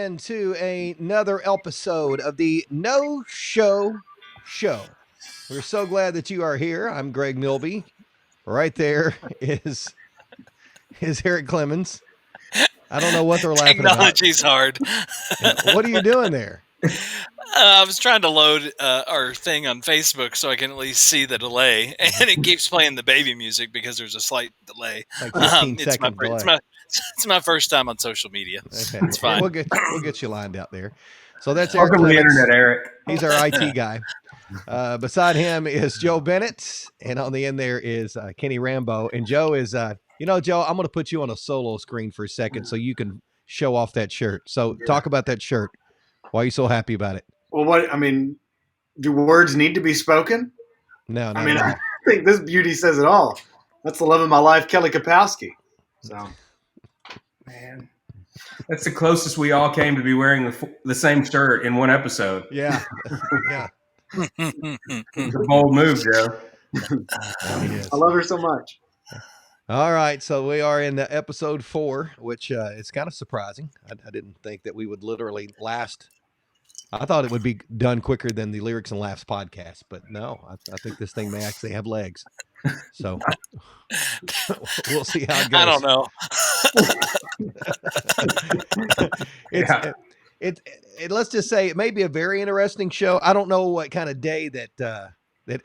into another episode of the No Show Show. We're so glad that you are here. I'm Greg Milby. Right there is Eric Clemens. I don't know what they're laughing about. Technology's hard. What are you doing there? I was trying to load our thing on Facebook so I can at least see the delay, and it keeps playing the baby music because there's a slight delay. Like 15-second delay. It's my first time on social media. Okay. It's fine. We'll get you lined out there. So that's Eric Welcome to the Clemens. internet, Eric. He's our IT guy. Beside him is Joe Bennett, and on the end there is Kenny Rambo. And Joe is, Joe, I'm going to put you on a solo screen for a second so you can show off that shirt. So talk about that shirt. Why are you so happy about it? Well, do words need to be spoken? No. I think this beauty says it all. That's the love of my life, Kelly Kapowski. So, Man, that's the closest we all came to be wearing the same shirt in one episode. Yeah. Yeah. It's a bold move, Joe. I love her so much. All right, so we are in episode 4, which is kind of surprising. I didn't think that we would literally last. I thought it would be done quicker than the Lyrics and Laughs podcast, but no, I think this thing may actually have legs. So we'll see how it goes. I don't know. Let's just say it may be a very interesting show. I don't know what kind of day that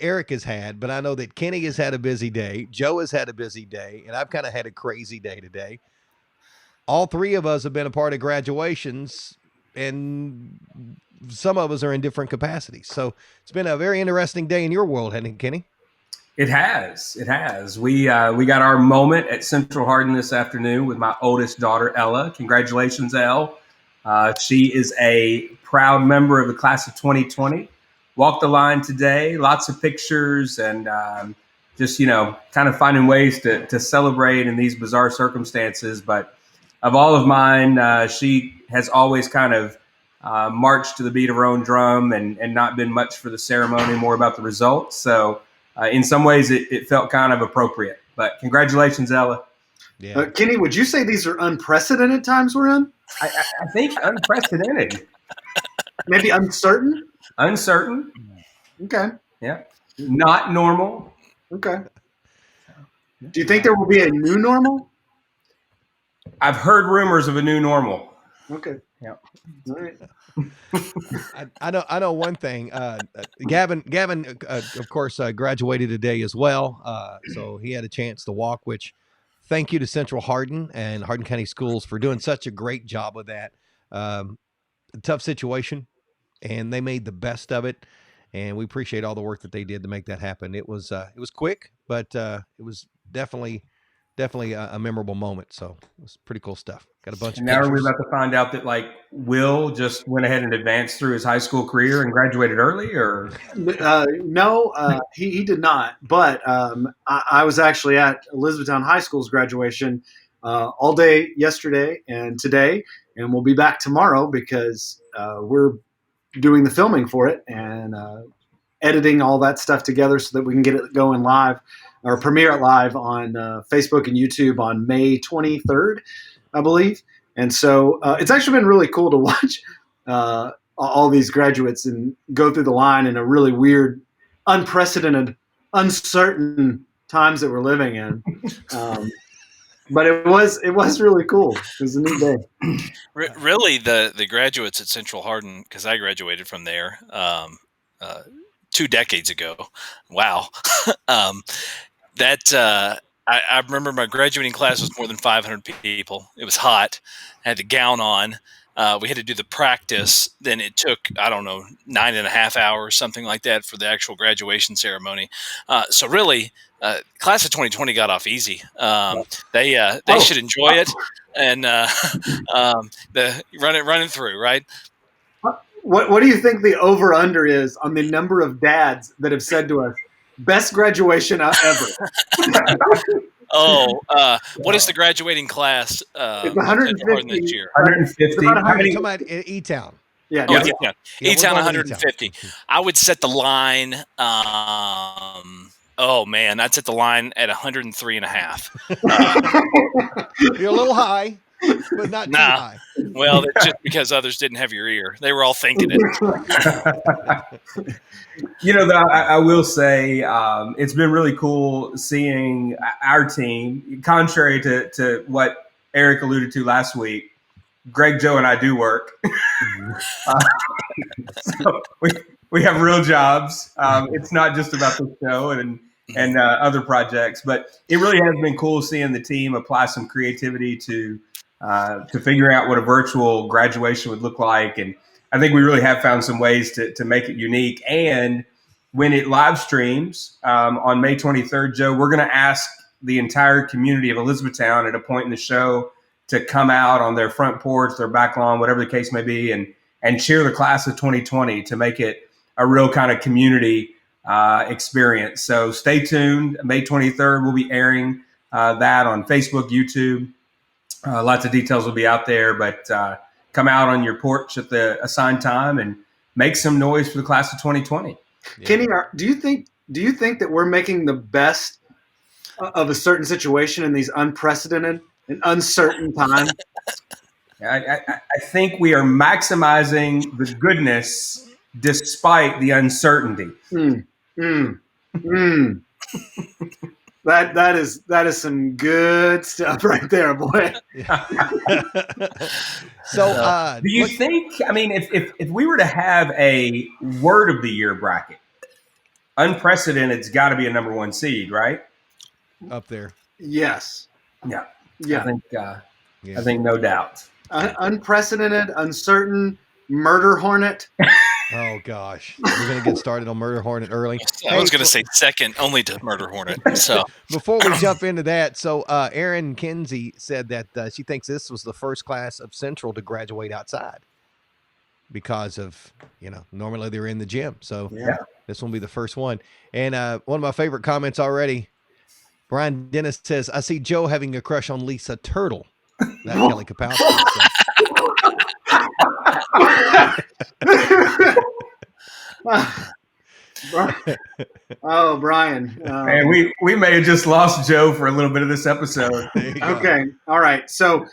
Eric has had, but I know that Kenny has had a busy day. Joe has had a busy day, and I've kind of had a crazy day today. All three of us have been a part of graduations, and some of us are in different capacities. So it's been a very interesting day in your world, hasn't it, Kenny? It has. We got our moment at Central Hardin this afternoon with my oldest daughter, Ella. Congratulations, Elle. She is a proud member of the class of 2020. Walked the line today. Lots of pictures and just, kind of finding ways to celebrate in these bizarre circumstances. But of all of mine, she has always kind of marched to the beat of her own drum and not been much for the ceremony, more about the results. So in some ways, it felt kind of appropriate. But congratulations, Ella. Yeah. Kenny, would you say these are unprecedented times we're in? I think unprecedented. Maybe uncertain? Uncertain. Okay. Yeah. Not normal. Okay. Do you think there will be a new normal? I've heard rumors of a new normal. Okay. Yeah. All right. I know one thing. Gavin, of course, graduated today as well. So he had a chance to walk, which thank you to Central Hardin and Hardin County Schools for doing such a great job with that. Tough situation, and they made the best of it. And we appreciate all the work that they did to make that happen. It was quick, but it was definitely a memorable moment. So it was pretty cool stuff. Got a bunch of now pictures. we're about to find out that Will just went ahead and advanced through his high school career and graduated early, or No, he did not. But I was actually at Elizabethtown High School's graduation all day yesterday and today, and we'll be back tomorrow because we're doing the filming for it and editing all that stuff together so that we can get it going live or premiere it live on Facebook and YouTube on May 23rd, I believe. And so it's actually been really cool to watch all these graduates and go through the line in a really weird, unprecedented, uncertain times that we're living in. But it was really cool. It was a neat day. Really, the graduates at Central Hardin, because I graduated from there 2 decades ago. Wow. I remember my graduating class was more than 500 people. It was hot. I had the gown on. We had to do the practice. Then it took, 9.5 hours, something like that, for the actual graduation ceremony. So really, class of 2020 got off easy. They should enjoy it and running through, right? What do you think the over-under is on the number of dads that have said to us, best graduation ever? What is the graduating class? It's 150 this year. 150. How many? Talking about E-Town. Yeah. Oh, yeah. E-Town we'll go with 150. I would set the line. I'd set the line at 103.5. You're a little high. but not too Nah. high. Well, that's just because others didn't have your ear. They were all thinking it. Though, I will say it's been really cool seeing our team. Contrary to what Eric alluded to last week, Greg, Joe, and I do work. So we have real jobs. It's not just about the show and other projects, but it really has been cool seeing the team apply some creativity to figure out what a virtual graduation would look like. And I think we really have found some ways to make it unique. And when it live streams on May 23rd, Joe, we're going to ask the entire community of Elizabethtown at a point in the show to come out on their front porch, their back lawn, whatever the case may be, and cheer the class of 2020 to make it a real kind of community experience. So stay tuned. May 23rd, we'll be airing that on Facebook, YouTube. Lots of details will be out there, but come out on your porch at the assigned time and make some noise for the class of 2020. Yeah. Kenny, do you think that we're making the best of a certain situation in these unprecedented and uncertain times? I think we are maximizing the goodness despite the uncertainty. That is some good stuff right there, boy. So, do you think? I mean, if we were to have a word of the year bracket, unprecedented's got to be a number one seed, right? Up there. Yes. Yeah. Yeah. I think no doubt. Unprecedented, uncertain, murder hornet. Oh gosh, we're gonna get started on Murder Hornet early. I was gonna say second only to Murder Hornet. So before we jump into that, so Erin Kinsey said that she thinks this was the first class of Central to graduate outside because of normally they're in the gym, so this will be the first one. And one of my favorite comments already, Brian Dennis says, "I see Joe having a crush on Lisa Turtle." That Kelly Kapowski. Oh, Brian. And we may have just lost Joe for a little bit of this episode. Okay. All right. So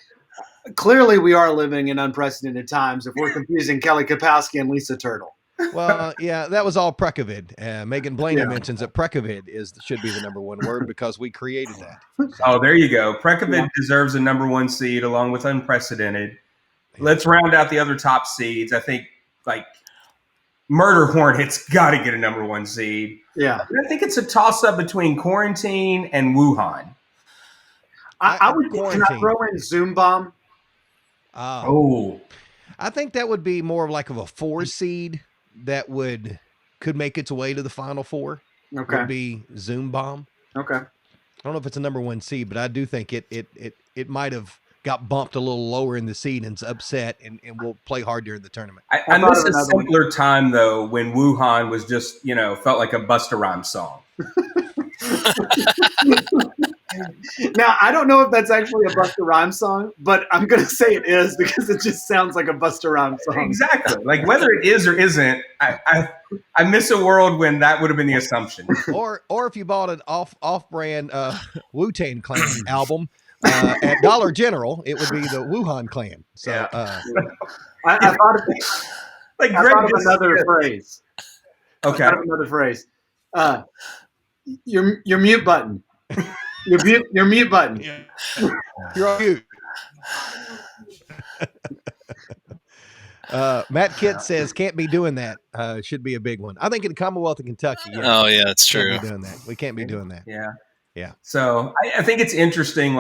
clearly we are living in unprecedented times if we're confusing Kelly Kapowski and Lisa Turtle. Well, yeah, that was all Precovid. Megan Blaney mentions that Precovid should be the number one word because we created that. So. Oh, there you go. Precovid deserves a number one seed along with unprecedented. Let's round out the other top seeds. I think Murder Hornet's got to get a number one seed. Yeah. I think it's a toss up between Quarantine and Wuhan. I would can I throw in Zoom Bomb? Oh. I think that would be more of a 4 seed that could make its way to the Final Four. Okay. Would be Zoom Bomb. Okay. I don't know if it's a number one seed, but I do think it might have got bumped a little lower in the seed and's upset and will play hard during the tournament. I miss a simpler time though when Wuhan was just, felt like a Busta Rhymes song. Now, I don't know if that's actually a Busta Rhymes song, but I'm going to say it is because it just sounds like a Busta Rhymes song. Exactly. Whether it is or isn't, I miss a world when that would have been the assumption. Or if you bought an off-brand Wu-Tang Clan album at Dollar General, it would be the Wuhan Clan. So I thought of another phrase. Okay. I thought of another phrase. Your mute button. Your mute button. Yeah. You're on mute. Matt Kitt says can't be doing that. Should be a big one. I think in the Commonwealth of Kentucky. Oh yeah, that's true. Can't be doing that. We can't be doing that. Yeah. So I think it's interesting.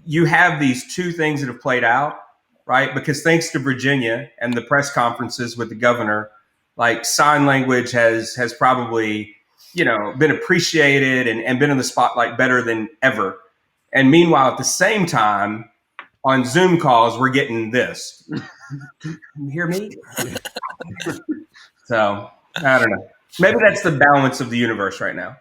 You have these two things that have played out, right? Because thanks to Virginia and the press conferences with the governor, sign language has probably been appreciated and been in the spotlight better than ever. And meanwhile, at the same time, on Zoom calls, we're getting this. You hear me? So I don't know. Maybe that's the balance of the universe right now.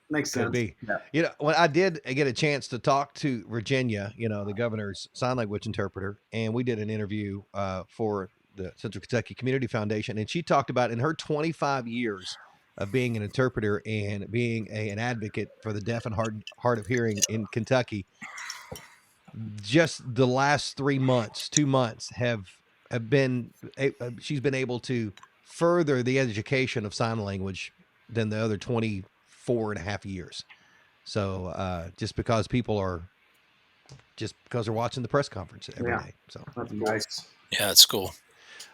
Makes sense. Could be. Yeah. When I did get a chance to talk to Virginia, the governor's sign language interpreter, and we did an interview for the Central Kentucky Community Foundation, and she talked about in her 25 years of being an interpreter and being an advocate for the deaf and hard of hearing in Kentucky, just the last 2 months have been, she's been able to further the education of sign language than the other 24 and a half years. So just because they're watching the press conference every day. So that's nice. Yeah, that's cool.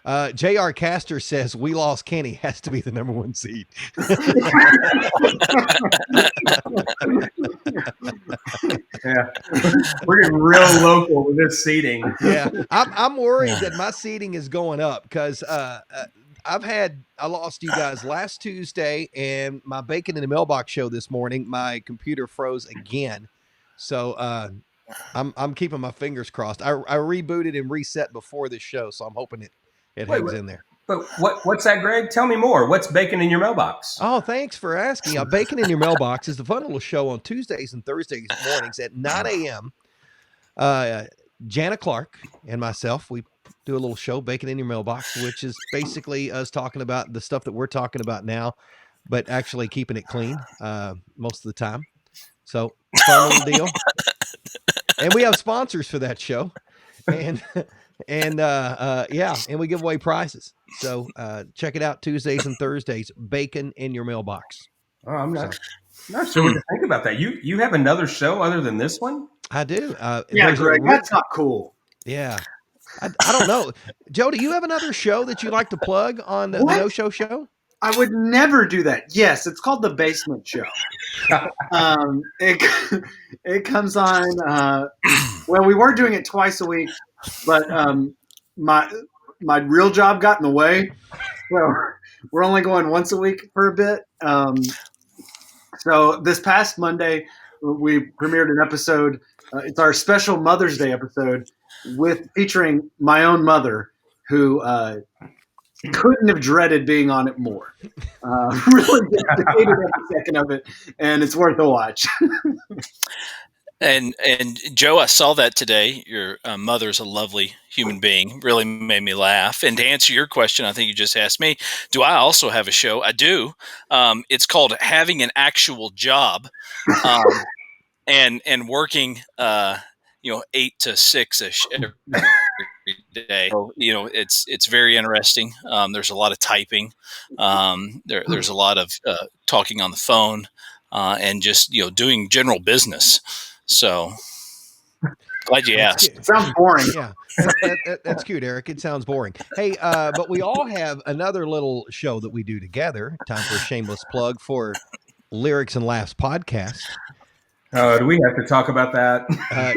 J.R. Caster says we lost Kenny has to be the number 1 seed. Yeah, we're getting real local with this seating. Yeah, I'm worried that my seating is going up because I lost you guys last Tuesday, and my Bacon in the Mailbox show this morning, my computer froze again. So I'm keeping my fingers crossed. I rebooted and reset before this show, so I'm hoping it hangs in there. But what's that, Greg? Tell me more. What's Bacon in your mailbox? Oh, thanks for asking. Bacon in your Mailbox is the fun little show on Tuesdays and Thursdays mornings at 9 a.m. Jana Clark and myself, we do a little show, Bacon in Your Mailbox, which is basically us talking about the stuff that we're talking about now, but actually keeping it clean most of the time. So fun little deal. And we have sponsors for that show. And we give away prizes. So check it out Tuesdays and Thursdays, Bacon in Your Mailbox. Oh, I'm not sure what to think about that. You have another show other than this one? I do. Yeah, Greg, that's not cool. Yeah. I don't know. Joe, do you have another show that you like to plug on the No Show Show? I would never do that. Yes, it's called The Basement Show. It comes on. Well, we were doing it twice a week, but my real job got in the way, so we're only going once a week for a bit. So this past Monday, we premiered an episode. It's our special Mother's Day episode featuring my own mother, who couldn't have dreaded being on it more. Really hated every second of it, and it's worth a watch. And Joe, I saw that today. Your mother's a lovely human being. Really made me laugh. And to answer your question, I think you just asked me, do I also have a show? I do. It's called Having an Actual Job, and working 8 to 6 ish every day. So, it's very interesting. There's a lot of typing. There's a lot of talking on the phone, and just doing general business. So glad you asked. It sounds boring. Yeah, that's cute, Eric. It sounds boring. Hey, but we all have another little show that we do together. Time for a shameless plug for Lyrics and Laughs podcast. Do we have to talk about that?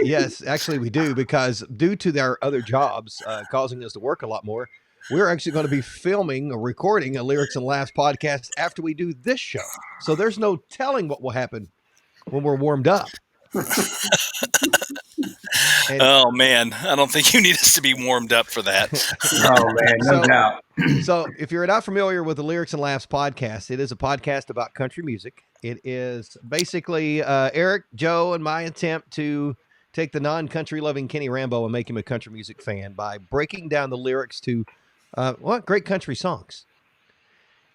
Yes, actually we do, because due to our other jobs causing us to work a lot more, we're actually going to be filming or recording a Lyrics and Laughs podcast after we do this show. So there's no telling what will happen when we're warmed up. Oh man, I don't think you need us to be warmed up for that. Oh man, no doubt. So if you're not familiar with the Lyrics and Laughs podcast, it is a podcast about country music. It is basically Eric, Joe, and my attempt to take the non-country loving Kenny Rambo and make him a country music fan by breaking down the lyrics to great country songs.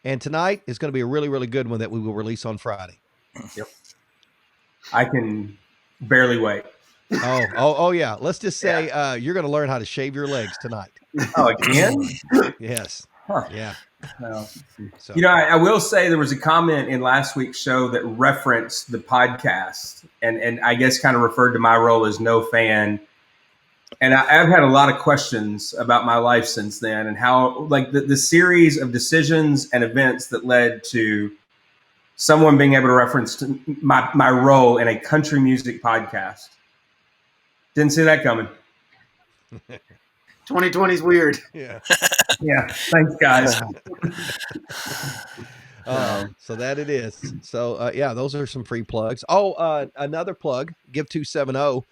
And tonight is going to be a really, really good one that we will release on Friday. Yep. I can barely wait. Oh yeah. Let's just say you're going to learn how to shave your legs tonight. Oh, again? Yes. Huh. Yeah. Well, So. I will say there was a comment in last week's show that referenced the podcast and I guess kind of referred to my role as no fan. And I've had a lot of questions about my life since then, and how like the series of decisions and events that led to someone being able to reference to my role in a country music podcast. Didn't see that coming. 2020 is weird. Yeah. Yeah. Thanks, guys. So that it is. So those are some free plugs. Another plug, Give 270.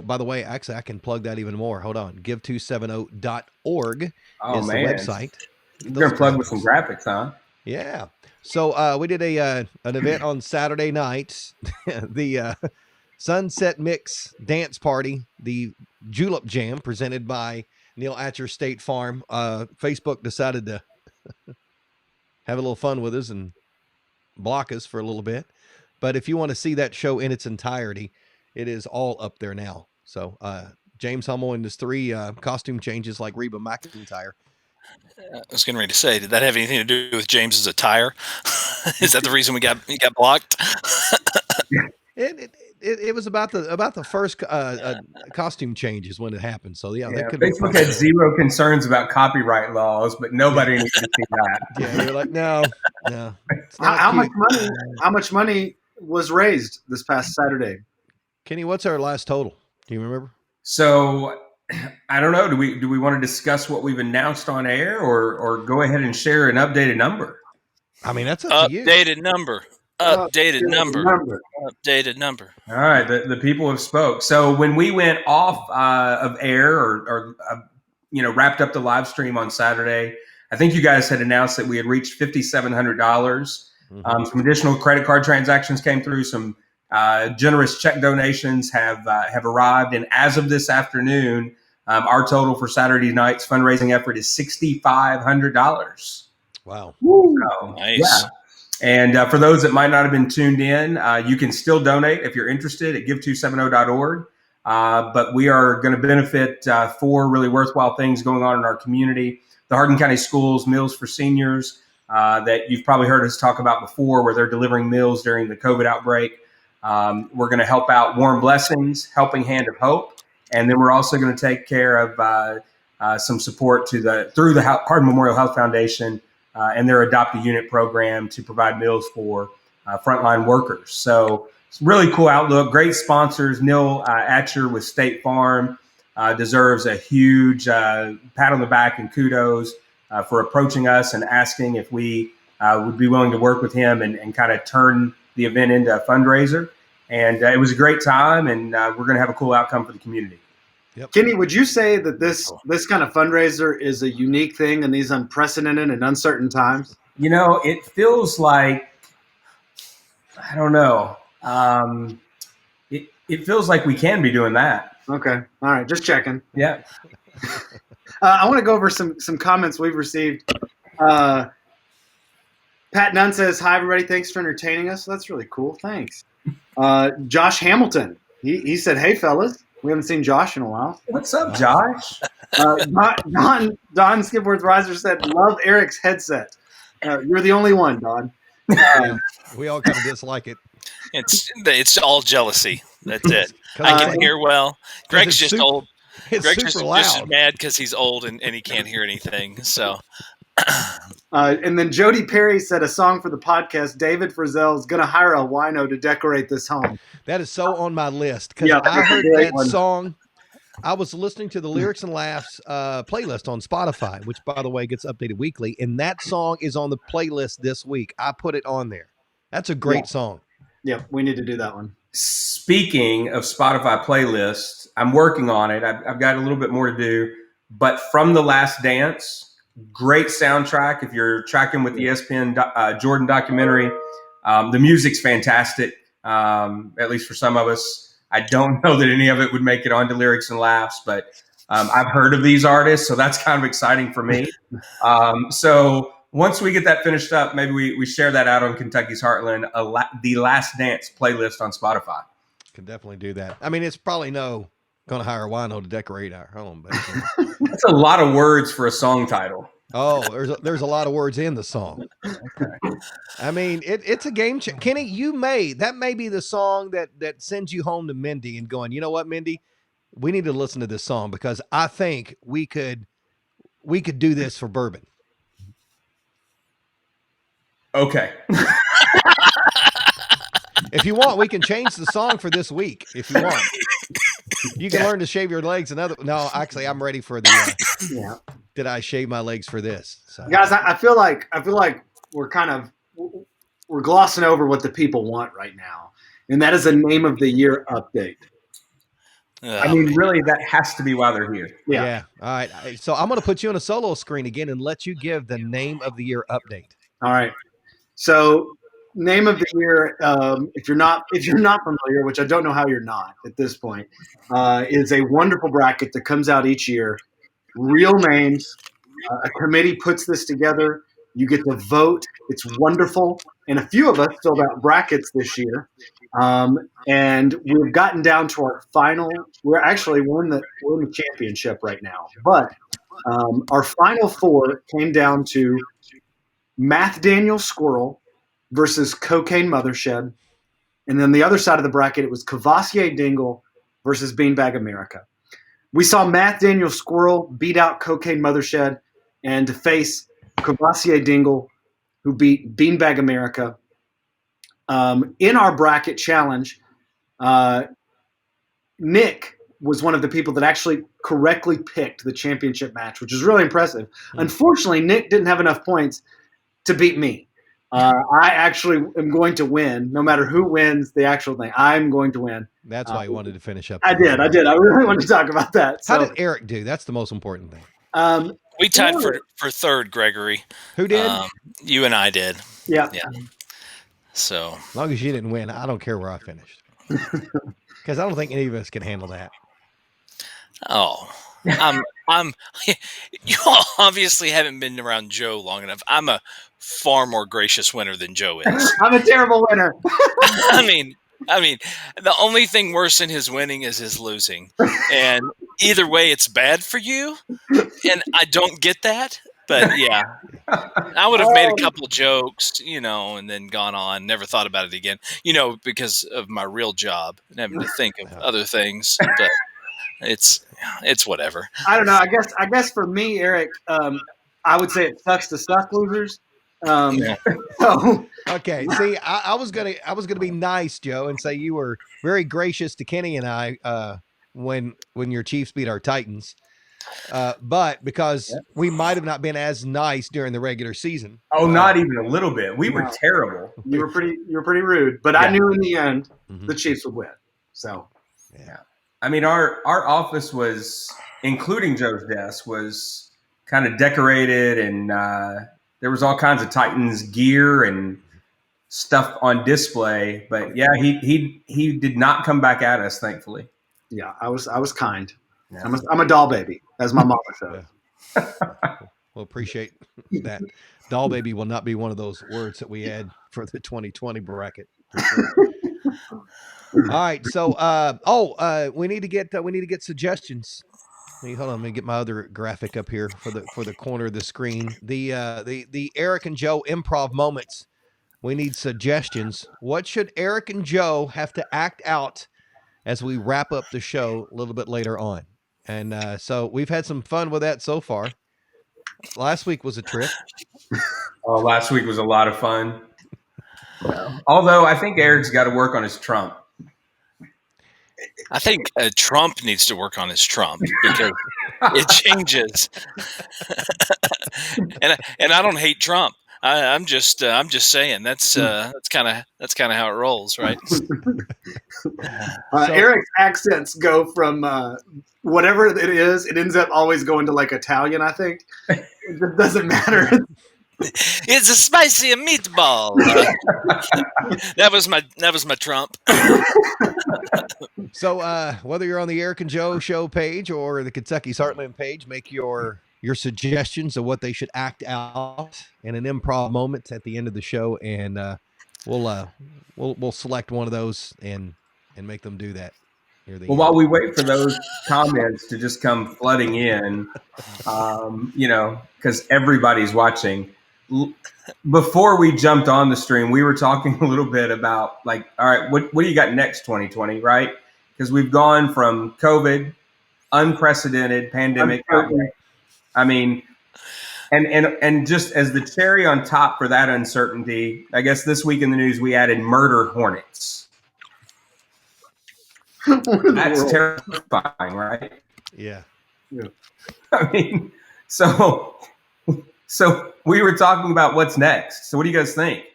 By the way, actually I can plug that even more. Hold on. Give270.org is the website. You're going to plug with some graphics, huh? Yeah. So we did an event on Saturday night, the Sunset Mix Dance Party, the Julep Jam presented by Neil Atcher State Farm. Facebook decided to have a little fun with us and block us for a little bit. But if you want to see that show in its entirety, it is all up there now. So James Hummel and his 3 costume changes like Reba McEntire. I was getting ready to say, did that have anything to do with James's attire? Is that the reason he got blocked? It was about the first costume changes when it happened. So yeah, that could Facebook be had zero concerns about copyright laws, but nobody needed to see that. Yeah, you're like, no. How much money was raised this past Saturday? Kenny, what's our last total? Do you remember? So I don't know. Do we want to discuss what we've announced on air, or go ahead and share an updated number? I mean, that's up to you. Updated number. Updated number. All right, the people have spoke. So when we went off of air or wrapped up the live stream on Saturday, I think you guys had announced that we had reached $5,700. Mm-hmm. Some additional credit card transactions came through. Some generous check donations have arrived, and as of this afternoon, our total for Saturday night's fundraising effort is $6,500. Wow! So, nice. Yeah. And for those that might not have been tuned in, you can still donate if you're interested at give270.org. But we are going to benefit 4 really worthwhile things going on in our community. The Hardin County Schools Meals for Seniors that you've probably heard us talk about before, where they're delivering meals during the COVID outbreak. We're going to help out Warm Blessings, Helping Hand of Hope. And then we're also going to take care of some support through the Hardin Memorial Health Foundation and their Adopt a Unit program to provide meals for frontline workers. So it's a really cool outlook. Great sponsors. Neil Atcher with State Farm deserves a huge pat on the back and kudos for approaching us and asking if we would be willing to work with him and kind of turn the event into a fundraiser. And it was a great time, and we're going to have a cool outcome for the community. Yep. Kenny, would you say that this kind of fundraiser is a unique thing in these unprecedented and uncertain times? It feels like, I don't know. It feels like we can be doing that. Okay. All right. Just checking. Yeah. I want to go over some comments we've received. Pat Nunn says, "Hi, everybody. Thanks for entertaining us." That's really cool. Thanks. Josh Hamilton, he said, "Hey, fellas. We haven't seen Josh in a while." What's up, Josh? Don Skipworth Riser said, "Love Eric's headset." You're the only one, Don. We all kind of dislike it. It's all jealousy. That's it. I can hear well. Greg's just old. Greg's just mad because he's old and he can't hear anything. So. And then Jody Perry said, "A song for the podcast. David Frizzell is going to hire a wino to decorate this home." That is so on my list because I heard that song. I was listening to the Lyrics and Laughs playlist on Spotify, which, by the way, gets updated weekly. And that song is on the playlist this week. I put it on there. That's a great song. Yeah, we need to do that one. Speaking of Spotify playlists, I'm working on it. I've got a little bit more to do. But From the Last Dance, great soundtrack. If you're tracking with the ESPN Jordan documentary, the music's fantastic, at least for some of us. I don't know that any of it would make it onto Lyrics and Laughs, but I've heard of these artists, so that's kind of exciting for me. So once we get that finished up, maybe we share that out on Kentucky's Heartland, the Last Dance playlist on Spotify. Can definitely do that. I mean, it's probably going to hire a wino to decorate our home. But that's a lot of words for a song title. Oh, there's a lot of words in the song. Okay. I mean, it's a game changer. Kenny, that may be the song that sends you home to Mindy and going, you know what, Mindy, we need to listen to this song because I think we could do this for bourbon. Okay. If you want, we can change the song for this week. If you want, you can learn to shave your legs. No, actually, I'm ready for the. Did I shave my legs for this? So. Guys, I feel like we're glossing over what the people want right now, and that is a name of the year update. I mean, really, that has to be why they're here. Yeah. All right. So I'm going to put you on a solo screen again and let you give the name of the year update. All right. So, name of the year, if you're not familiar, which I don't know how you're not at this point, is a wonderful bracket that comes out each year. Real names. A committee puts this together. You get to vote. It's wonderful. and a few of us filled out brackets this year. And we've gotten down to our final. We're in the championship right now, but our final four came down to Math Daniel Squirrel versus Cocaine Mothershed, and then the other side of the bracket it was Cavassier Dingle versus Beanbag America. We saw Math Daniel Squirrel beat out Cocaine Mothershed and to face Cavassier Dingle, who beat Beanbag America. In our bracket challenge, Nick was one of the people that actually correctly picked the championship match, which is really impressive. Unfortunately, Nick didn't have enough points to beat me. I actually am going to win, no matter who wins the actual thing. I'm going to win. That's why you wanted to finish up. I did. I really wanted to talk about that. How did Eric do? That's the most important thing. We tied for third, Gregory. Who did? You and I did. Yeah. So as long as you didn't win, I don't care where I finished. Because I don't think any of us can handle that. Oh, you all obviously haven't been around Joe long enough. I'm a far more gracious winner than Joe is. I'm a terrible winner. I mean, the only thing worse than his winning is his losing. And either way, it's bad for you. And I don't get that. But yeah, I would have made a couple jokes, and then gone on, never thought about it again, because of my real job and having to think of other things. But it's whatever. I don't know. I guess for me, Eric, I would say it sucks to suck losers. So okay. See, I was gonna be nice, Joe, and say you were very gracious to Kenny and I when your Chiefs beat our Titans. But because we might have not been as nice during the regular season. Oh, not even a little bit. We were terrible. You were pretty rude, but I knew in the end the Chiefs would win. So yeah. I mean, our office was, including Joe's desk, was kind of decorated, and there was all kinds of Titans gear and stuff on display. But yeah, he did not come back at us, thankfully. Yeah, I was kind. Yeah. I'm a doll baby, as my mama said. Yeah. We'll appreciate that. Doll baby will not be one of those words that we add for the 2020 bracket. All right, so we need to get suggestions. Hold on, let me get my other graphic up here for the corner of the screen. The Eric and Joe improv moments. We need suggestions. What should Eric and Joe have to act out as we wrap up the show a little bit later on? And so we've had some fun with that so far. Last week was a trip. Oh, last week was a lot of fun. Although I think Eric's got to work on his trump. I think Trump needs to work on his trump because it changes. and I don't hate Trump. I'm just saying that's kind of how it rolls, right? Eric's accents go from whatever it is, it ends up always going to like Italian. I think it doesn't matter. It's a spicy meatball. That was my Trump. So whether you're on the Eric and Joe show page or the Kentucky's Heartland page, make your suggestions of what they should act out in an improv moment at the end of the show, and we'll select one of those and make them do that. Well, while we wait for those comments to just come flooding in, because everybody's watching. Before we jumped on the stream, we were talking a little bit about all right, what do you got next 2020, right? Because we've gone from COVID, unprecedented pandemic. I mean, and just as the cherry on top for that uncertainty, I guess this week in the news we added murder hornets. That's terrifying, right? Yeah. I mean, so we were talking about what's next. So what do you guys think?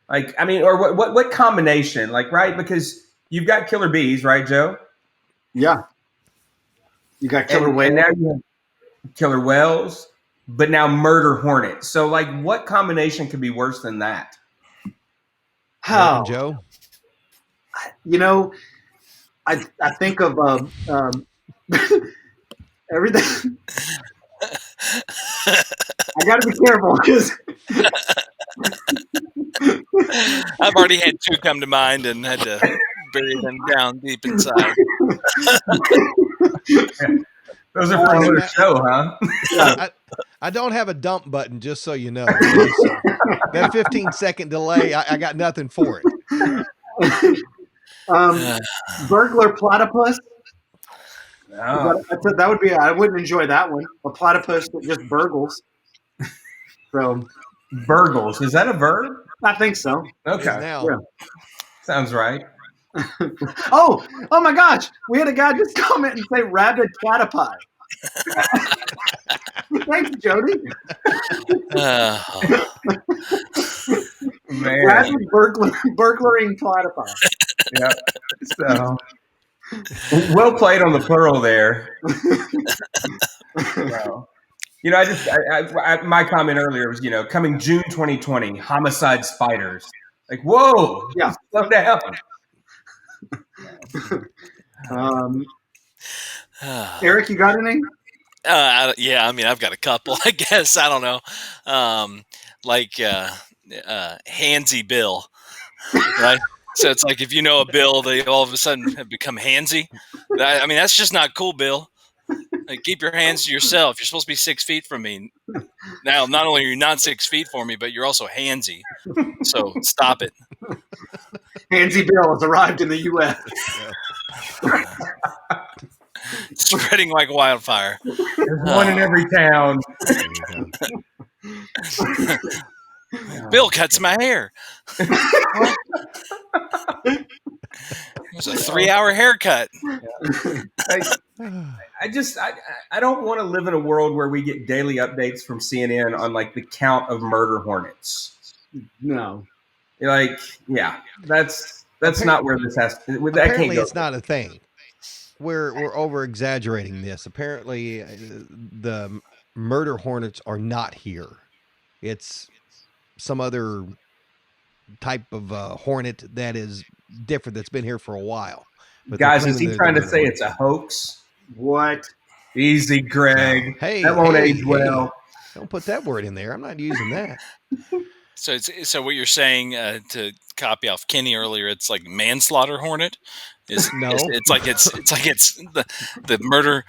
Or what combination? Right? Because you've got killer bees, right, Joe? Yeah. You got killer whales. And now you have killer whales, but now murder hornets. So what combination could be worse than that? How, Joe? I think of everything. I got to be careful because I've already had two come to mind and had to bury them down deep inside. Those are for another show, huh? I don't have a dump button, just so you know. So that 15-second delay, I got nothing for it. Burglar platypus. Oh. That would be. I wouldn't enjoy that one. A platypus that just burgles. So burgles, is that a verb? I think so. Okay, now. Yeah. Sounds right. Oh my gosh! We had a guy just comment and say rabid platypi. Thanks, Jody. Man. Rabid burglaring platypi. Yeah. So well played on the plural there. Wow. My comment earlier was, coming June 2020, homicide spiders. Like, whoa, yeah, slow down. Eric, you got any? Yeah, I mean, I've got a couple, I guess. I don't know. Handsy Bill, right? So it's like if you know a Bill, they all of a sudden have become handsy. I mean, that's just not cool, Bill. Like, keep your hands to yourself. You're supposed to be 6 feet from me. Now, not only are you not 6 feet from me, but you're also handsy. So stop it. Handsy Bill has arrived in the U.S. Spreading like wildfire. There's one in every town. Bill cuts my hair. It was a 3-hour haircut. I don't want to live in a world where we get daily updates from CNN on like the count of murder hornets. No. That's not where this has to. Apparently, it's not a thing. We're over exaggerating this. Apparently, the murder hornets are not here. It's some other type of hornet that is different, that's been here for a while. But guys, is he trying to say it's a hoax? What? Easy, Greg. Hey, that won't age well. Don't put that word in there. I'm not using that. So what you're saying, to copy off Kenny earlier, it's like manslaughter hornet. No, it's like it's the murder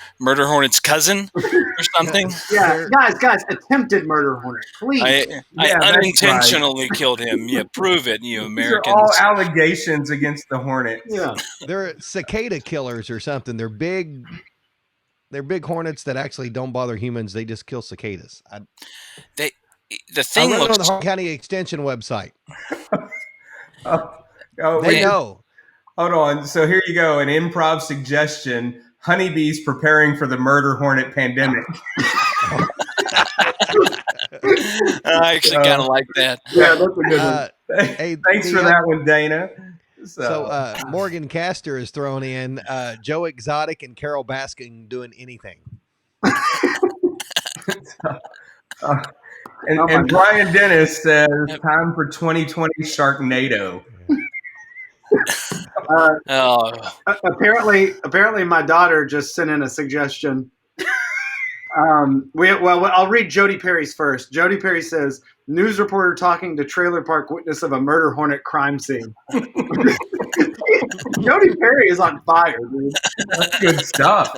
hornet's cousin or something. Yeah, guys, attempted murder hornet. Please. I unintentionally killed him. Yeah, prove it, you Americans. These are all allegations against the hornet. Yeah, they're cicada killers or something. They're big hornets that actually don't bother humans. They just kill cicadas. The I thing read looks on the Hart County Extension website. They know. Hold on. So here you go. An improv suggestion. Honeybees preparing for the murder hornet pandemic. I actually kind of like that. Yeah, that's a good one. Thanks for that one, Dana. So Morgan Castor is thrown in. Joe Exotic and Carol Baskin doing anything. And Brian Dennis says, time for 2020 Sharknado. Apparently, my daughter just sent in a suggestion. I'll read Jody Perry's first. Jody Perry says, news reporter talking to trailer park witness of a murder hornet crime scene. Jody Perry is on fire, dude. That's good stuff.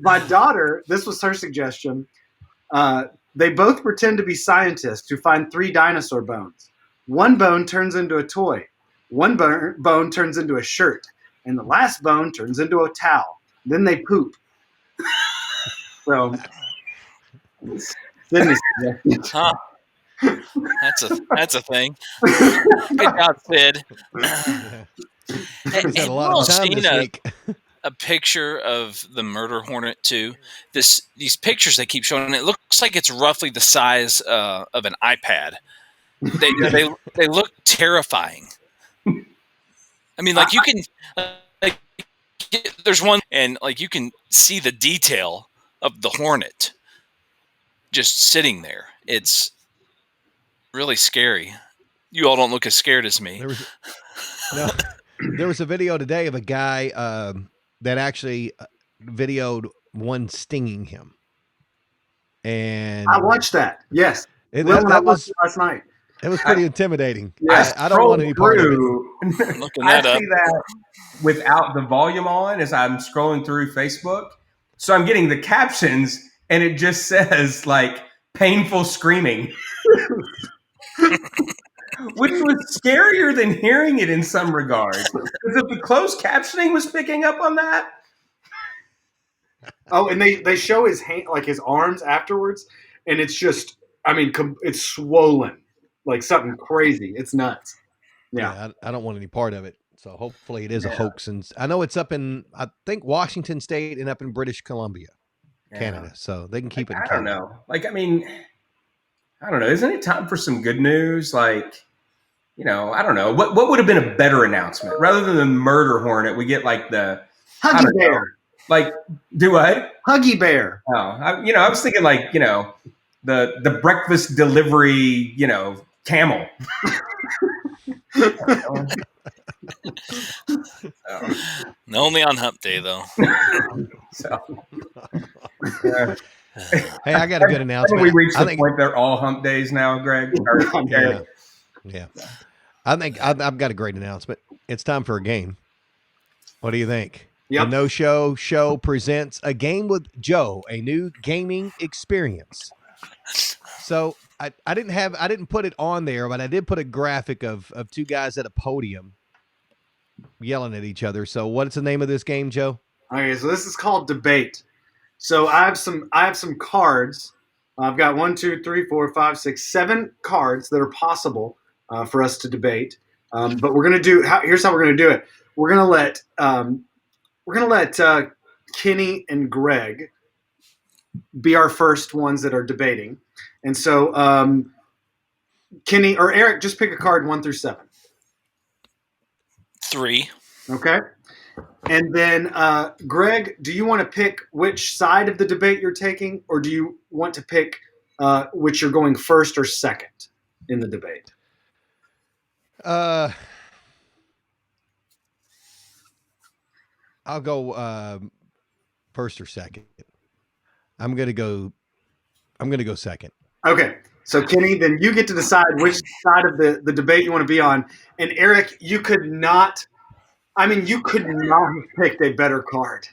My daughter, this was her suggestion. They both pretend to be scientists who find 3 dinosaur bones. One bone turns into a toy. One bone turns into a shirt. And the last bone turns into a towel. Then they poop. So, huh. That's a thing. Good job, Sid. Had a lot of time this week. A picture of the murder hornet too. These pictures they keep showing, it looks like it's roughly the size of an iPad. They look terrifying. I mean, like you can, there's one, and like you can see the detail of the hornet just sitting there. It's really scary. You all don't look as scared as me. There was a video today of a guy that actually videoed one stinging him. And I watched that. Yes. That was last night. It was pretty intimidating. Yeah. I don't want any part of it. I'm looking I that up. see that without the volume on as I'm scrolling through Facebook. So I'm getting the captions, and it just says like painful screaming, which was scarier than hearing it in some regards. Because if the closed captioning was picking up on that, Oh, and they show his hand, like his arms afterwards, and it's just, I mean, it's swollen, like something crazy. It's nuts. Yeah. I don't want any part of it. So hopefully it is a hoax. And I know it's up in, I think, Washington State and up in British Columbia, Canada. So they can keep it in I don't Canada. know. Like, I mean, I don't know. Isn't it time for some good news? Like, you know, I don't know. What would have been a better announcement rather than the murder hornet? We get like the Huggy Bear. know, like, do what? Huggy Bear. Oh, I was thinking like, the breakfast delivery, camel. Only on Hump Day, though. So, Hey, I got a good announcement. We reached the point they're all hump days now, Greg. Yeah. I think I've got a great announcement. It's time for a game. What do you think? Yep. The No Show presents A Game with Joe, a new gaming experience. So I didn't put it on there, but I did put a graphic of two guys at a podium yelling at each other. So what's the name of this game, Joe? Okay, so this is called Debate. So I have some cards. I've got 1, 2, 3, 4, 5, 6, 7 cards that are possible for us to debate. But we're gonna do. Here's how we're gonna do it. We're gonna let Kenny and Greg be our first ones that are debating, and so Kenny or Eric, just pick a card 1 through 7. 3. Okay. And then, Greg, do you want to pick which side of the debate you're taking, or do you want to pick which you're going first or second in the debate? I'll go first or second. I'm gonna go second. Okay. So, Kenny, then you get to decide which side of the debate you want to be on. And Eric, you could not have picked a better card.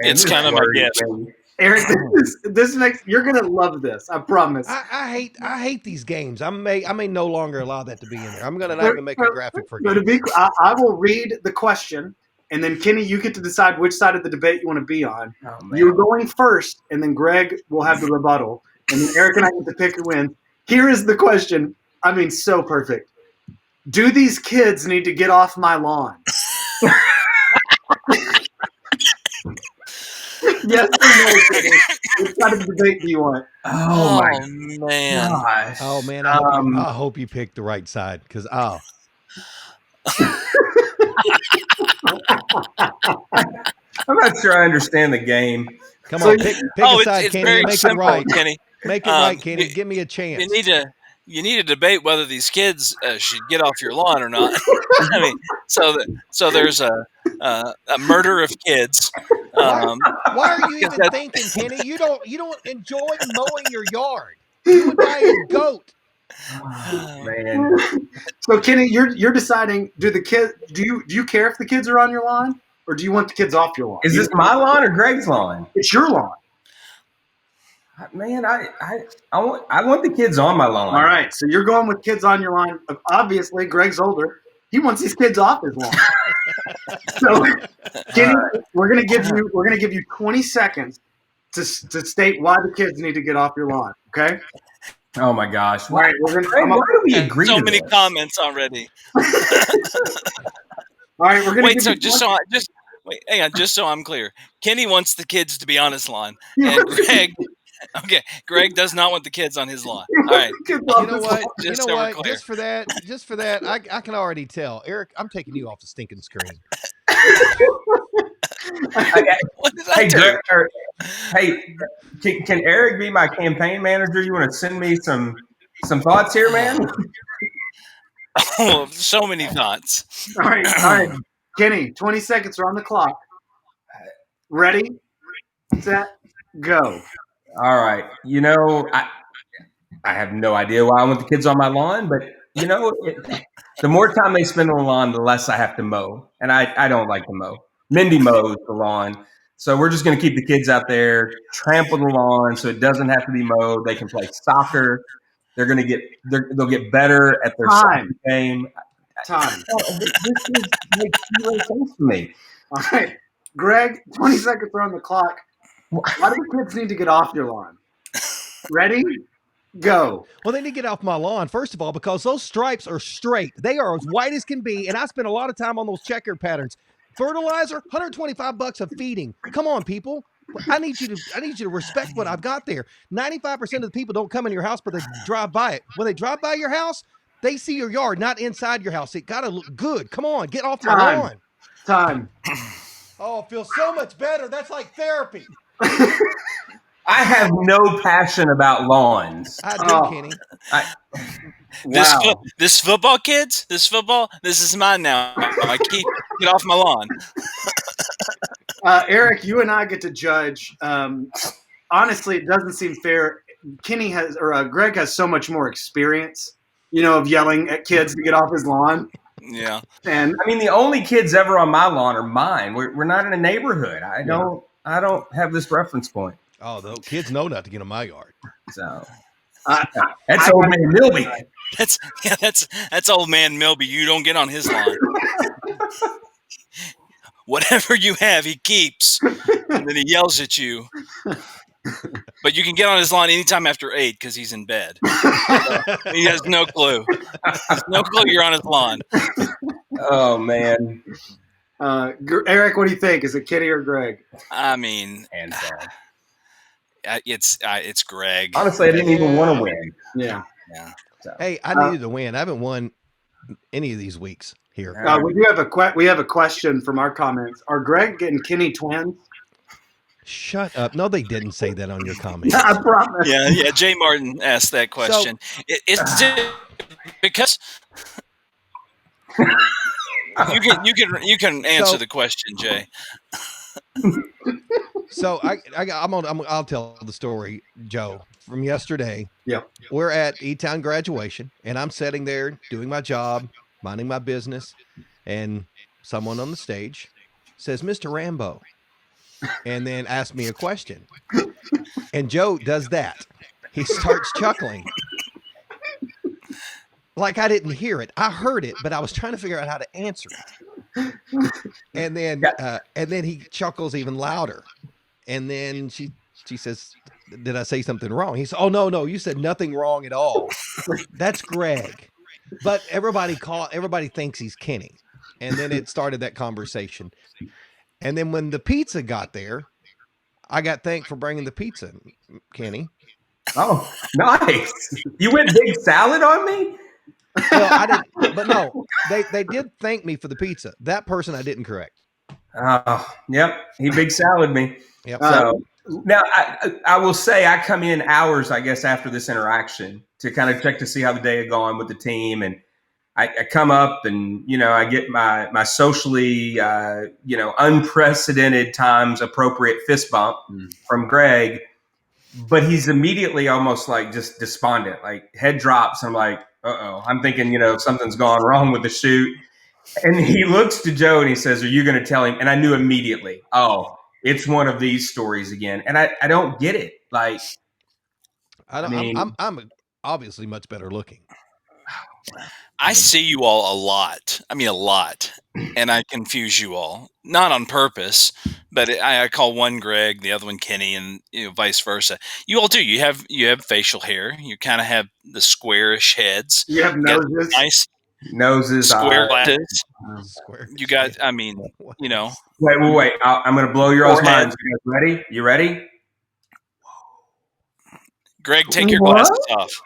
It's kind of my guess. Eric, this next, you're gonna love this. I promise. I hate these games. I may no longer allow that to be in there. I'm gonna not even make a graphic for games. I will read the question, and then Kenny, you get to decide which side of the debate you want to be on. You're going first, and then Greg will have the rebuttal, and then Eric and I get to pick who wins. Here is the question. I mean, so perfect. Do these kids need to get off my lawn? Yes or no, Kenny? Which side of the debate do you want? Oh man! Gosh. Oh man! I hope you picked the right side because I'm not sure I understand the game. Come on, pick a side, it's Kenny. very Make simple, it right, Kenny. Make it right, Kenny. Give me a chance. You need to debate whether these kids should get off your lawn or not. I mean, so there's a murder of kids. Why are you even thinking, Kenny? You don't enjoy mowing your yard. You would buy a goat. Oh, man. So Kenny, you're deciding. Do you care if the kids are on your lawn, or do you want the kids off your lawn? Is this my lawn or Greg's lawn? It's your lawn. Man, I want the kids on my lawn. All right, so you're going with kids on your lawn. Obviously, Greg's older. He wants these kids off his lawn. So, Kenny, we're gonna give you 20 seconds to state why the kids need to get off your lawn. Okay. Oh my gosh! All right, why do we agree? So to many this? comments already. All right, we're gonna wait. So hang on, just so I'm clear. Kenny wants the kids to be on his lawn, and Greg does not want the kids on his lawn. All right. You know what? Just for that, I can already tell. Eric, I'm taking you off the stinking screen. What did I do? Hey, can Eric be my campaign manager? You want to send me some thoughts here, man? Oh, so many thoughts. All right. Kenny, 20 seconds are on the clock. Ready, set, go. All right. I have no idea why I want the kids on my lawn, but the more time they spend on the lawn, the less I have to mow. And I don't like to mow. Mindy mows the lawn. So we're just going to keep the kids out there, trample the lawn so it doesn't have to be mowed. They can play soccer. They'll get better at their soccer game. Time. This makes zero sense to me. All right. Greg, 20 seconds are on the clock. Why do the kids need to get off your lawn? Ready? Go. Well, they need to get off my lawn, first of all, because those stripes are straight. They are as white as can be, and I spend a lot of time on those checkered patterns. Fertilizer, $125 of feeding. Come on, people. I need you to respect what I've got there. 95% of the people don't come in your house, but they drive by it. When they drive by your house, they see your yard, not inside your house. It got to look good. Come on, get off my lawn. Time. Oh, it feels so much better. That's like therapy. I have no passion about lawns. I do, Kenny. Wow. This football, kids, this is mine now. Get off my lawn. Eric, you and I get to judge. Honestly, it doesn't seem fair. Greg has so much more experience, of yelling at kids to get off his lawn. Yeah. And I mean, the only kids ever on my lawn are mine. We're not in a neighborhood. I don't have this reference point. Oh, the kids know not to get in my yard. So that's old man Milby. That's old man Milby. You don't get on his lawn. Whatever you have, he keeps, and then he yells at you. But you can get on his lawn anytime after 8 because he's in bed. He has no clue. No clue you're on his lawn. Oh man. Eric, what do you think? Is it Kenny or Greg? I mean, And it's Greg. honestly, I didn't even want to win. Yeah. So. Hey, I needed to win. I haven't won any of these weeks here. We have a question from our comments. Are Greg and Kenny twins? Shut up. No, they didn't say that on your comments. I promise. Yeah. Jay Martin asked that question. It's because you can answer the question, Jay. So I'll tell the story, Joe, from yesterday. Yeah. We're at E-Town graduation, and I'm sitting there doing my job, minding my business, and someone on the stage says, "Mr. Rambo," and then asks me a question. And Joe does that. He starts chuckling. Like I didn't hear it. I heard it, but I was trying to figure out how to answer it. And then he chuckles even louder. And then she says, "Did I say something wrong?" He said, "Oh, no, you said nothing wrong at all." That's Greg. But everybody thinks he's Kenny. And then it started that conversation. And then when the pizza got there, I got thanked for bringing the pizza, Kenny. Oh, nice. You went big salad on me? Well, I didn't, but no, they did thank me for the pizza. That person I didn't correct. Oh, yep. He big salad me. Yep. So now I will say I come in hours, I guess, after this interaction to kind of check to see how the day had gone with the team. And I come up and, I get my socially, unprecedented times appropriate fist bump from Greg. But he's immediately almost like just despondent, like head drops. I'm like, uh-oh. I'm thinking, something's gone wrong with the shoot. And he looks to Joe and he says, "Are you going to tell him?" And I knew immediately, oh, it's one of these stories again. And I don't get it. Like, I'm obviously much better looking. I see you all a lot. I mean, a lot. And I confuse you all. Not on purpose, but I call one Greg, the other one Kenny, and vice versa. You all do. You have facial hair. You kind of have the squarish heads. You have noses. Nice noses, square glasses. Square. You guys, I mean, Wait. I'm going to blow your all's minds. You guys ready? You ready? Greg, take your glasses off.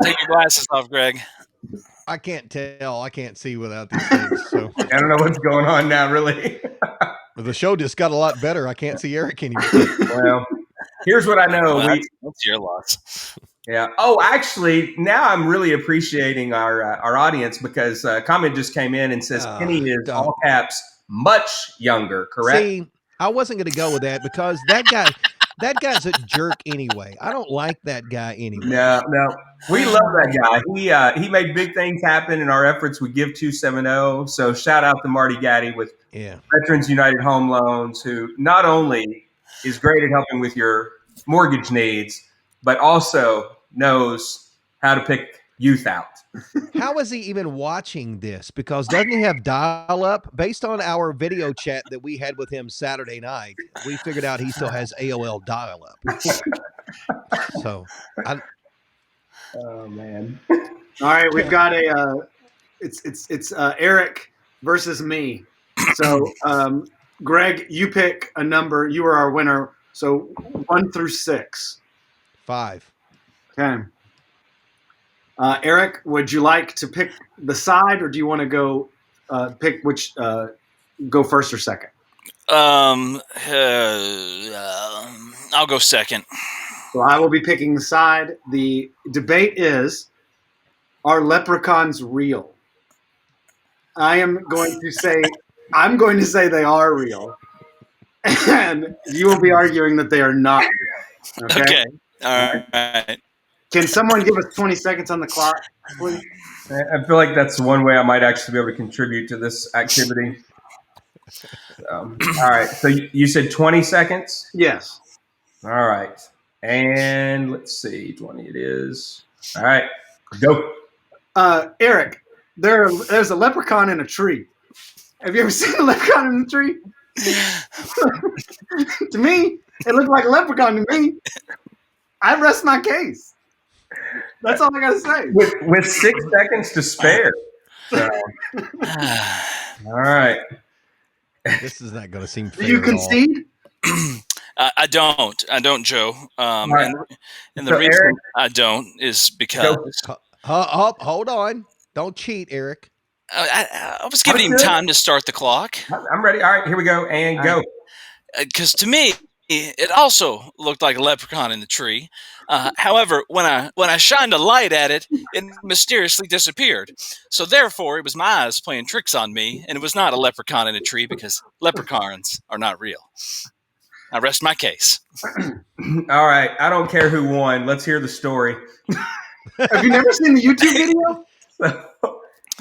Take your glasses off, Greg. I can't tell. I can't see without these things. So I don't know what's going on now, really. the show just got a lot better. I can't see Eric anymore. Well, here's what I know. That's your loss. Yeah. Oh, actually, now I'm really appreciating our audience because a comment just came in and says Kenny is all caps much younger. Correct? See, I wasn't going to go with that because that guy. That guy's a jerk anyway. I don't like that guy anyway. No, we love that guy. He made big things happen in our efforts with Give 270. So shout out to Marty Gaddy with Veterans United Home Loans, who not only is great at helping with your mortgage needs, but also knows how to pick youth out. How is he even watching this? Because doesn't he have dial-up? Based on our video chat that we had with him Saturday night, we figured out he still has AOL dial-up. So, oh man! All right, we've got it's Eric versus me. So, Greg, you pick a number. You are our winner. So 1 through 6. 5. Okay. Eric, would you like to pick the side, or do you want to go pick which go first or second? I'll go second. So I will be picking the side. The debate is: are leprechauns real? I'm going to say they are real, and you will be arguing that they are not real. Okay. All right. Can someone give us 20 seconds on the clock, please? I feel like that's one way I might actually be able to contribute to this activity. All right. So you said 20 seconds? Yes. All right. And let's see. 20 it is. All right. Go. Eric, there's a leprechaun in a tree. Have you ever seen a leprechaun in a tree? To me, it looked like a leprechaun to me. I rest my case. That's all I got to say. With 6 seconds to spare. So. All right. This is not going to seem fair. Do you concede? I don't, Joe. Right. And the reason Eric, I don't is because hold on. Don't cheat, Eric. I was giving him time to start the clock. I'm ready. All right, here we go. And go. Because to me, it also looked like a leprechaun in the tree. However, when I shined a light at it, it mysteriously disappeared. So therefore, it was my eyes playing tricks on me, and it was not a leprechaun in a tree because leprechauns are not real. I rest my case. All right. I don't care who won. Let's hear the story. Have you never seen the YouTube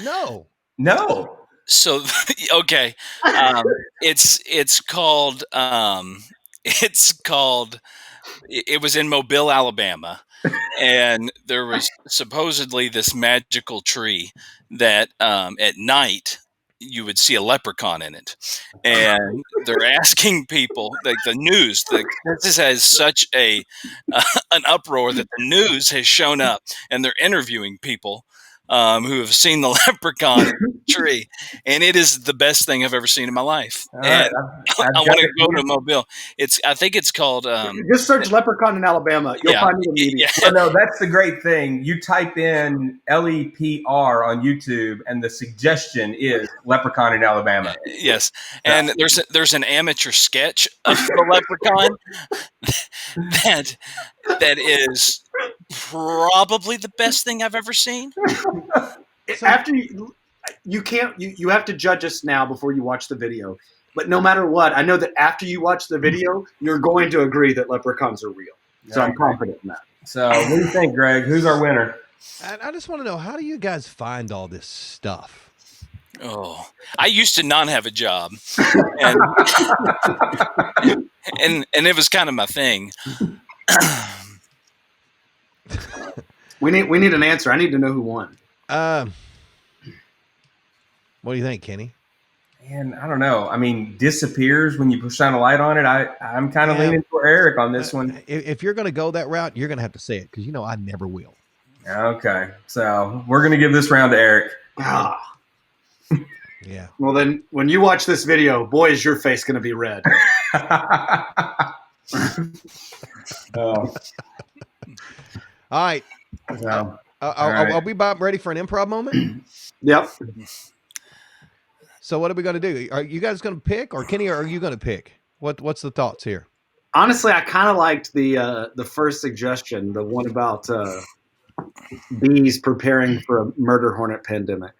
No. video? No. So, okay. It's called it was in Mobile, Alabama, and there was supposedly this magical tree that at night you would see a leprechaun in it, and they're asking people, like the news, this has such an uproar that the news has shown up, and they're interviewing people who have seen the leprechaun tree, and it is the best thing I've ever seen in my life. And I want to go to Mobile. I think it's called. Just search leprechaun in Alabama. You'll find it immediately. Yeah. Well, no, that's the great thing. You type in LEPR on YouTube, and the suggestion is leprechaun in Alabama. Yes, and there's an amateur sketch of the leprechaun that is probably the best thing I've ever seen. After you have to judge us now before you watch the video. But no matter what, I know that after you watch the video, you're going to agree that leprechauns are real. So I'm confident in that. So what do you think, Greg? Who's our winner? I just want to know, how do you guys find all this stuff? Oh, I used to not have a job, and it was kind of my thing. We need an answer. I need to know who won. What do you think, Kenny? Man, I don't know. I mean, disappears when you shine a light on it. I'm kind of leaning for Eric on this one. If you're going to go that route, you're going to have to say it, because I never will. Okay, so we're going to give this round to Eric. Yeah. Well, then, when you watch this video, boy, is your face going to be red. Oh. All right. So, I'll be ready for an improv moment. Yep. So what are we going to do? Are you guys going to pick, or Kenny, are you going to pick? What's the thoughts here? Honestly, I kind of liked the first suggestion, the one about bees preparing for a murder hornet pandemic.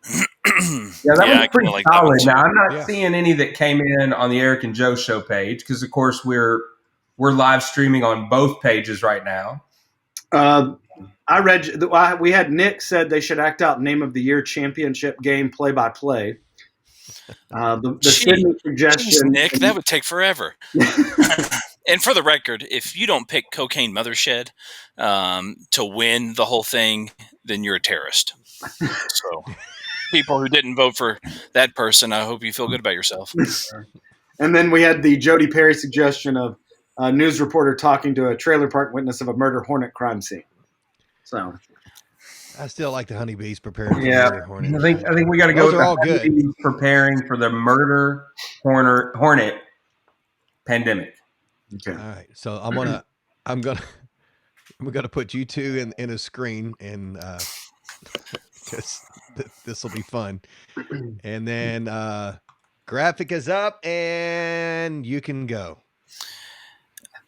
Yeah, that was pretty solid. Now, I'm not Yeah. seeing any that came in on the Eric and Joe show page because, of course, we're We're live streaming on both pages right now. I read we had Nick said they should act out name of the year championship game play by play. The Sydney suggestion, Nick, that would take forever. And for the record, if you don't pick Cocaine Mothershed to win the whole thing, then you're a terrorist. So, people who didn't vote for that person, I hope you feel good about yourself. And then we had the Jody Perry suggestion of a news reporter talking to a trailer park witness of a murder hornet crime scene. So, I still like the honeybees preparing for the Yeah, murder hornet. I think we got to go Those with are all the good. honeybees preparing for the murder hornet pandemic. okay. All right, so I'm gonna put you two in a screen, and because this will be fun. And then graphic is up, and you can go.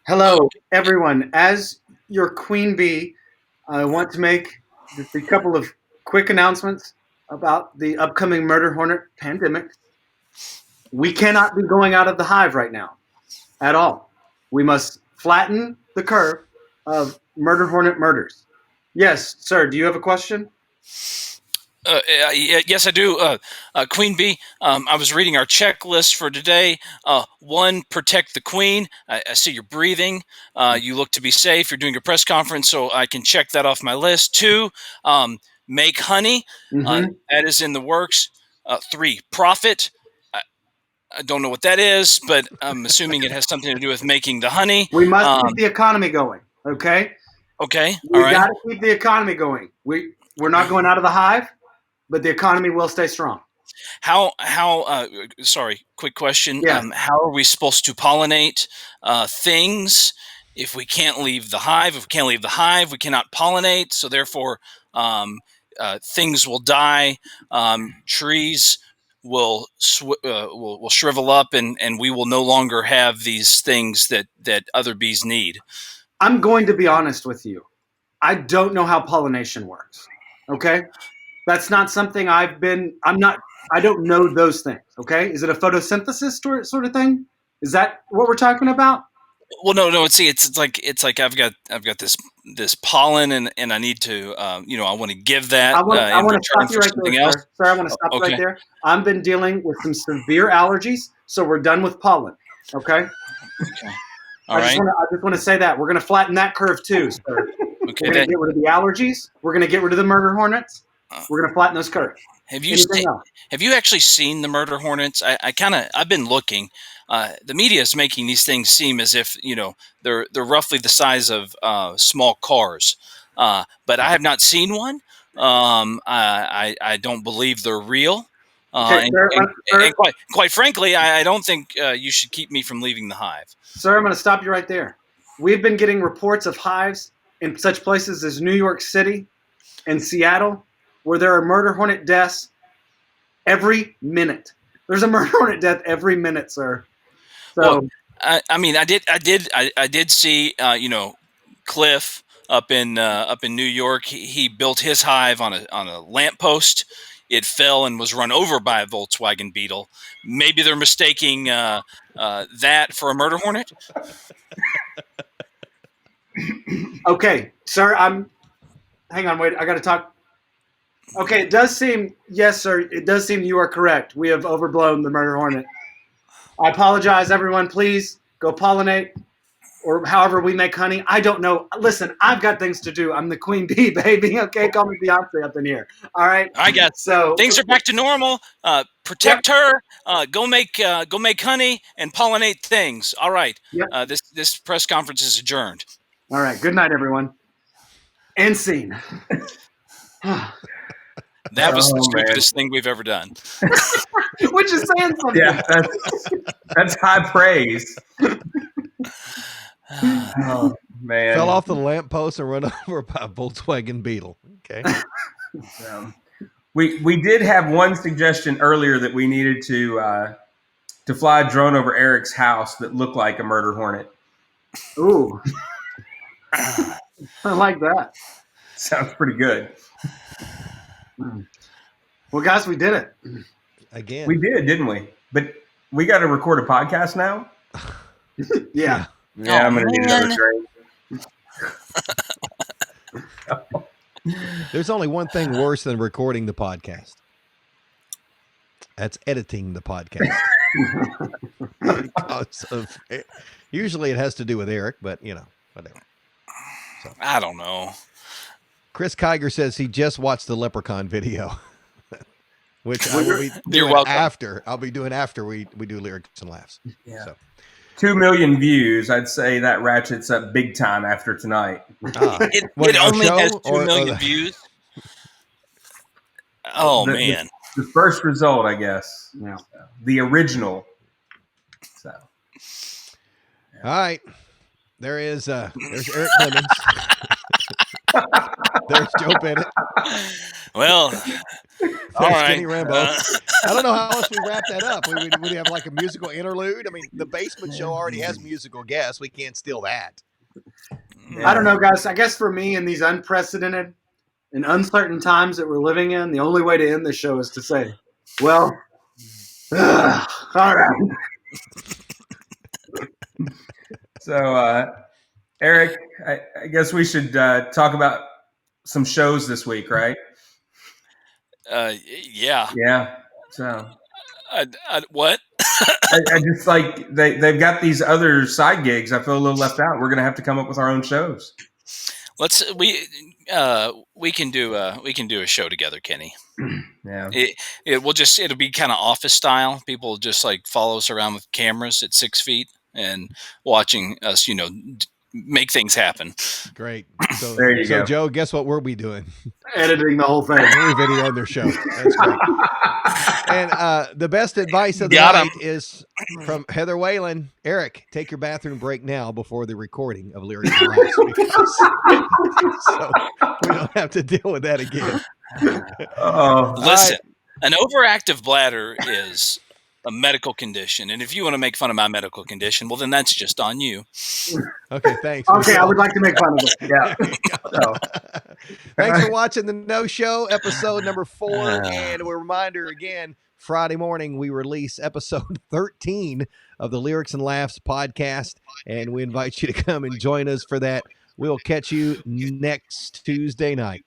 Hello, everyone. As your queen bee, I want to make just a couple of quick announcements about the upcoming murder hornet pandemic. We cannot be going out of the hive right now at all. We must flatten the curve of murder hornet murders. Yes, sir. Do you have a question? Yes, I do. Queen Bee, I was reading our checklist for today. 1, protect the queen. I see you're breathing. You look to be safe. You're doing a press conference, so I can check that off my list. 2, make honey. Mm-hmm. That is in the works. 3, profit. I don't know what that is, but I'm assuming it has something to do with making the honey. We must keep the economy going, okay? Okay, We all right. got to keep the economy going. We're not going out of the hive, but the economy will stay strong. How sorry, quick question. Yeah. How are we supposed to pollinate things if we can't leave the hive? If we can't leave the hive, we cannot pollinate. So therefore, things will die. Trees will shrivel up, and we will no longer have these things that other bees need. I'm going to be honest with you. I don't know how pollination works. Okay? That's not something I don't know those things. Okay? Is it a photosynthesis sort of thing? Is that what we're talking about? Well, no. It's like I've got this pollen, and I need to, I want to give that. I want to stop you right there, sir. Sir, I want to stop you Okay. right there. I've been dealing with some severe allergies, so we're done with pollen. Okay? All right. I just want to say that we're going to flatten that curve too, sir. Okay. We're going to get rid of the allergies. We're going to get rid of the murder hornets. We're going to flatten those curves. Have you actually seen the murder hornets? I've been looking. The media is making these things seem as if they're roughly the size of small cars, but I have not seen one. I don't believe they're real. Okay, and quite frankly, I don't think you should keep me from leaving the hive. Sir, I'm going to stop you right there. We've been getting reports of hives in such places as New York City and Seattle, where there are murder hornet deaths every minute. There's a murder hornet death every minute, sir. So, well, I did see Cliff up in New York. He built his hive on a lamppost. It fell and was run over by a Volkswagen Beetle. Maybe they're mistaking that for a murder hornet. okay, sir, hang on, wait, I got to talk. Okay, it does seem, yes, sir, it does seem you are correct. We have overblown the murder hornet. I apologize, everyone. Please go pollinate or however we make honey. I don't know. Listen, I've got things to do. I'm the queen bee, baby. Okay, call me Beyonce up in here. All right? I got so things are back to normal. Protect her. Go make honey and pollinate things. All right. Yep. This press conference is adjourned. All right. Good night, everyone. End scene. That was the stupidest thing we've ever done. Which is saying something. Yeah, that's high praise. Oh man! Fell off the lamppost and run over by a Volkswagen Beetle. Okay. We did have one suggestion earlier that we needed to fly a drone over Eric's house that looked like a murder hornet. Ooh, I like that. Sounds pretty good. Well, guys, we did it Again. We did, didn't we? But we got to record a podcast now. Yeah. Yeah, I'm going to need another man. drink. There's only one thing worse than recording the podcast. That's editing the podcast. Usually it has to do with Eric, but whatever. So I don't know. Chris Kiger says he just watched the Leprechaun video, which I will be You're doing welcome. after. I'll be doing after we do Lyrics and Laughs. Yeah. So 2 million views. I'd say that ratchets up big time after tonight. It What, our only show has 2 or million the- views. Oh, man. The first result, I guess. Yeah. The original. So. All right. There's Eric Clemens. There's Joe Bennett. Well, all right. Kenny Rambo. I don't know how else we wrap that up. We have like a musical interlude. I mean, the Basement Show already has musical guests. We can't steal that. I don't know, guys. I guess for me, in these unprecedented and uncertain times that we're living in, the only way to end the show is to say, well, all right. So, Eric, I guess we should talk about some shows this week, right? Yeah. Yeah. So, What? I just like they've got these other side gigs. I feel a little left out. We're going to have to come up with our own shows. We can do a show together, Kenny. Yeah. It'll be kind of office style. People just like follow us around with cameras at 6 feet and watching us, make things happen. Great. So There you go. Joe, guess what we'll be doing? Editing the whole thing. Every video on their show. That's great. And the best advice of the Got night is from Heather Whalen. Eric, take your bathroom break now before the recording of Lyrics and Laughs, because so we don't have to deal with that again. Oh, Listen, an overactive bladder is a medical condition, and if you want to make fun of my medical condition, well, then that's just on you. Okay, thanks. Okay, I would like to make fun of it. yeah. So, Thanks for watching the No Show, episode number 4. And a reminder again, Friday morning we release episode 13 of the Lyrics and Laughs podcast, and we invite you to come and join us for that. We'll catch you next Tuesday night.